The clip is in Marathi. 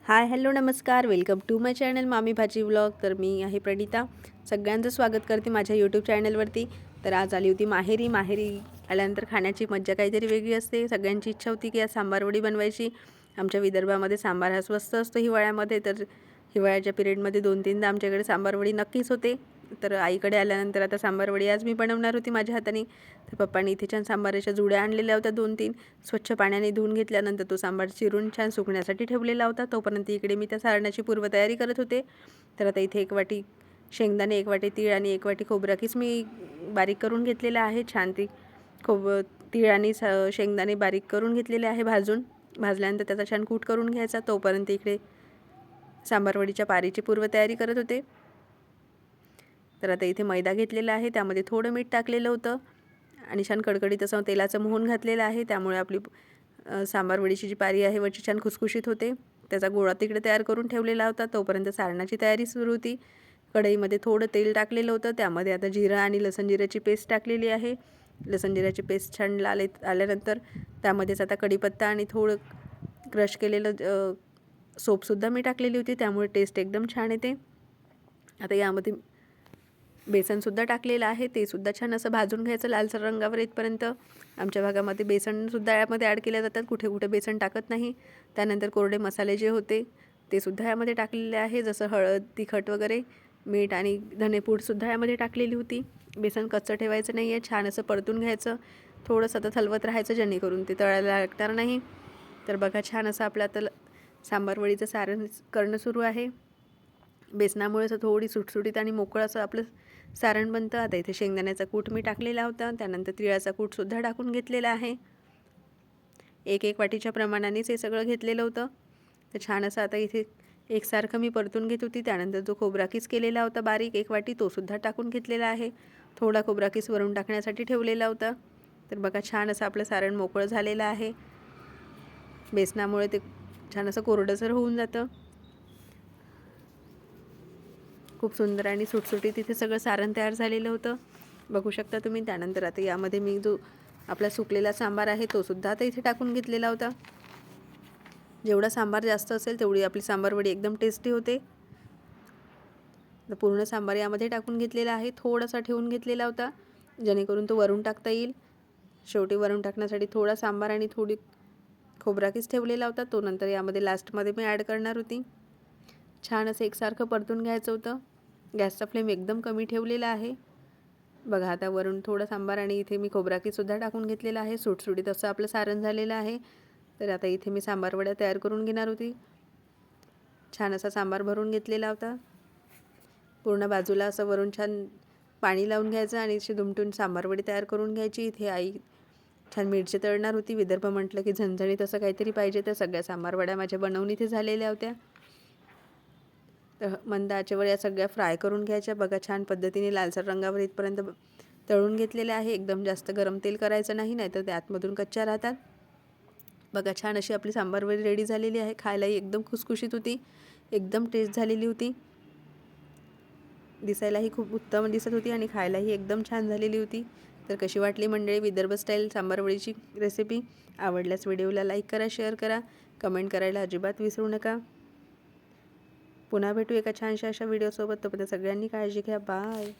हाय हॅलो नमस्कार, वेलकम टू माय चॅनल मामी भाजी व्लॉग. तर मी आहे प्रणिता. सगळ्यांचं स्वागत करते माझ्या यूट्यूब चॅनलवरती. तर आज आली होती माहेरी आल्यानंतर खाण्याची मज्जा काहीतरी वेगळी असते. सगळ्यांची इच्छा होती की आज सांबारवडी बनवायची. आमच्या विदर्भामध्ये सांबार हा स्वस्त असतो हिवाळ्यामध्ये. तर हिवाळ्याच्या पिरियडमध्ये 2-3दा आमच्याकडे सांबारवडी नक्कीच होते. तर आईकडे आल्यानंतर आता सांबारवडी आज मी बनवणार होती माझ्या हाताने. तर पप्पांनी इथे छान सांबाराच्या जुड्या आणलेल्या होत्या 2-3. स्वच्छ पाण्याने धुवून घेतल्यानंतर तो सांबार चिरून छान सुकण्यासाठी ठेवलेला होता. तोपर्यंत इकडे मी त्या सारणाची पूर्वतयारी करत होते. तर आता इथे 1 वाटी शेंगदाणे, 1 वाटी तीळ आणि 1 वाटी खोबराकीस मी बारीक करून घेतलेला आहे. छान ती तीळ आणि शेंगदाणे बारीक करून घेतलेले आहे भाजल्यानंतर त्याचा छान कूट करून घ्यायचा. तोपर्यंत इकडे सांबारवडीच्या पारीची पूर्वतयारी करत होते. तर आता इथे मैदा घेतलेला आहे, त्यामध्ये थोडं मीठ टाकलेलं होतं आणि छान कडकडीत असं तेलाचं मोहन घातलेलं आहे. त्यामुळे आपली सांबारवडीची जी पारी आहे वरची छान खुसखुशीत होते. त्याचा गोळा तिकडे तयार करून ठेवलेला होता. तोपर्यंत सारणाची तयारी सुरू होती. कढईमध्ये थोडं तेल टाकलेलं होतं, त्यामध्ये आता जिरं आणि लसण जिऱ्याची पेस्ट टाकलेली आहे. लसण जिऱ्याची पेस्ट छान लाल आल्यानंतर त्यामध्येच आता कढीपत्ता आणि थोडं क्रश केलेलं सोपसुद्धा मी टाकलेली होती, त्यामुळे टेस्ट एकदम छान येते. आता यामध्ये बेसनसुद्धा टाकलेलं आहे, ते सुद्धा छान असं भाजून घ्यायचं लालसर रंगावर येतपर्यंत. आमच्या भागामध्ये बेसनसुद्धा यामध्ये ॲड केल्या जातात, कुठे कुठे बेसन टाकत नाही. त्यानंतर कोरडे मसाले जे होते ते सुद्धा यामध्ये टाकलेले आहे, जसं हळद, तिखट वगैरे, मीठ आणि धनेपूडसुद्धा यामध्ये टाकलेली होती. बेसन कच्चं ठेवायचं नाही आहे, छान असं परतून घ्यायचं. थोडं सतत हलवत राहायचं जेणेकरून ते तळायला लागणार नाही. तर बघा छान असं आपलं आता सांबारवडीचं सारण करणं सुरू आहे. बेसनामुळे असं थोडी सुटसुटीत आणि मोकळं असं आपलं सारण बनतं. आता इथे शेंगदाण्याचा कूट मी टाकलेला होता, त्यानंतर तिळाचा कूटसुद्धा टाकून घेतलेला आहे. 1-1 वाटीच्या प्रमाणानेच हे सगळं घेतलेलं होतं. तर छान असं आता इथे एकसारखं मी परतून घेत होती. त्यानंतर जो खोबराकीस केलेला होता बारीक 1 वाटी, तोसुद्धा टाकून घेतलेला आहे. थोडा खोबराकीस वरून टाकण्यासाठी ठेवलेला होता. तर बघा छान असं आपलं सारण मोकळं झालेलं आहे. बेसनामुळे ते छान असं कोरडसर होऊन जातं. खूप सुंदर आणि सुटसुटीत इथे सगळं सारण तयार झालेलं होतं, बघू शकता तुम्ही. त्यानंतर आता यामध्ये मी जो आपला सुकलेला सांबार आहे तोसुद्धा आता इथे टाकून घेतलेला होता. जेवढा सांबार जास्त असेल तेवढी आपली सांबारवडी एकदम टेस्टी होते. तर पूर्ण सांबार यामध्ये टाकून घेतलेला आहे. थोडासा ठेवून घेतलेला होता जेणेकरून तो वरून टाकता येईल. शेवटी वरून टाकण्यासाठी थोडा सांबार आणि थोडी खोबराकीस ठेवलेला होता, तो नंतर यामध्ये लास्टमध्ये मी ॲड करणार होती. छान असं एकसारखं परतून घ्यायचं होतं. गॅसचा फ्लेम एकदम कमी ठेवलेला आहे. बघा आता वरून थोडं सांबार आणि इथे मी खोबराकीसुद्धा टाकून घेतलेला आहे. सुटसुटीत असं आपलं सारण झालेलं आहे. तर आता इथे मी सांबारवड्या तयार करून घेणार होती. छान असा सांबार भरून घेतलेला होता. पूर्ण बाजूला असं वरून छान पाणी लावून घ्यायचं आणि अशी दुमटून सांबारवडी तयार करून घ्यायची. इथे आई छान मिरची तळणार होती. विदर्भ म्हटलं की झणझणीत असं काहीतरी पाहिजे. तर सगळ्या सांबारवड्या माझ्या बनवून इथे झालेल्या होत्या. तर मंद आचेवर या सगळ्या फ्राय करून घ्यायच्या. बघा छान पद्धतीने लालसर रंगावर इथपर्यंत तळून घेतलेले आहे. एकदम जास्त गरम तेल करायचं नाही, नाहीतर ते आतमधून कच्च्या राहतात. बघा छान अशी आपली सांबारवडी रेडी झालेली आहे. खायलाही एकदम खुसखुशीत होती, एकदम टेस्ट झालेली होती. दिसायलाही खूप उत्तम दिसत होती आणि खायलाही एकदम छान झालेली होती. तर कशी वाटली मंडळी विदर्भ स्टाईल सांबारवडीची रेसिपी? आवडल्यास व्हिडिओला लाईक करा, शेअर करा, कमेंट करायला अजिबात विसरू नका. पुन्हा भेटू एका छानशा अशा व्हिडिओसोबत. तोपर्यंत सगळ्यांनी काळजी घ्या. बाय.